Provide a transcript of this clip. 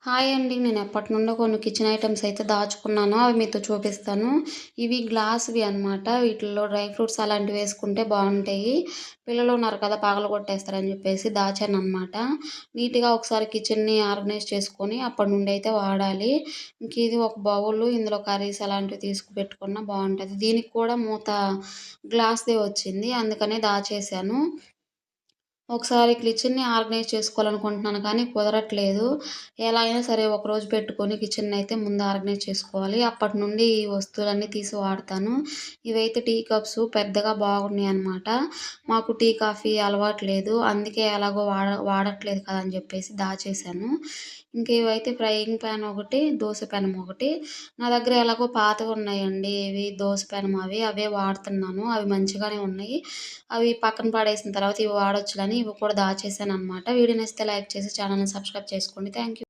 Hi అండి. నేను ఎప్పటినుండో కొన్ని కిచెన్ ఐటెమ్స్ అయితే దాచుకున్నాను. అవి మీతో చూపిస్తాను. ఇవి గ్లాస్‌వి అనమాట. వీటిల్లో డ్రై ఫ్రూట్స్ అలాంటివి వేసుకుంటే బావుంటాయి. పిల్లలున్నారు కదా! పగలగొట్టేస్తారని చెప్పేసి దాచాననమాట. నీట్‌గా ఒకసారి కిచెన్‌ని ఆర్గనైజ్ చేసుకొని అప్పటి నుండి అయితే వాడాలి. ఇంక ఇది ఒక బౌలు. ఇందులో కర్రీస్ అలాంటివి తీసుకు పెట్టుకున్నా బావుంటది. దీనికి కూడా మూత గ్లాస్‌దే వచ్చింది. అందుకనే దాచేశాను. ఒకసారి కిచెన్‌ని ఆర్గనైజ్ చేసుకోవాలనుకుంటున్నాను కానీ కుదరట్లేదు. ఎలా అయినా సరే ఒకరోజు పెట్టుకొని కిచెన్‌నయితే ముందు ఆర్గనైజ్ చేసుకోవాలి. అప్పటి నుండి ఈ వస్తువులన్నీ తీసి వాడతాను. ఇవైతే టీ కప్స్ పెద్దగా బాగున్నాయనమాట. మాకు టీ, కాఫీ అలవాటు లేదు. అందుకే ఎలాగో వాడట్లేదు కదా అని చెప్పేసి దాచేశాను. ఇంక ఇవైతే ఫ్రైయింగ్ పాన్ ఒకటి, దోస పెనం ఒకటి. నా దగ్గర ఎలాగో పాతవున్నాయండి. ఇవి దోస పెనం అవే వాడుతున్నాను. అవి మంచిగానే ఉన్నాయి. అవి పక్కన పడేసిన తర్వాత ఇవి వాడొచ్చులని ఇవి కూడా దాచేసాననమాట. వీడియో నచ్చితే లైక్ చేసి ఛానల్‌ని సబ్స్క్రైబ్ చేసుకోండి. Thank you.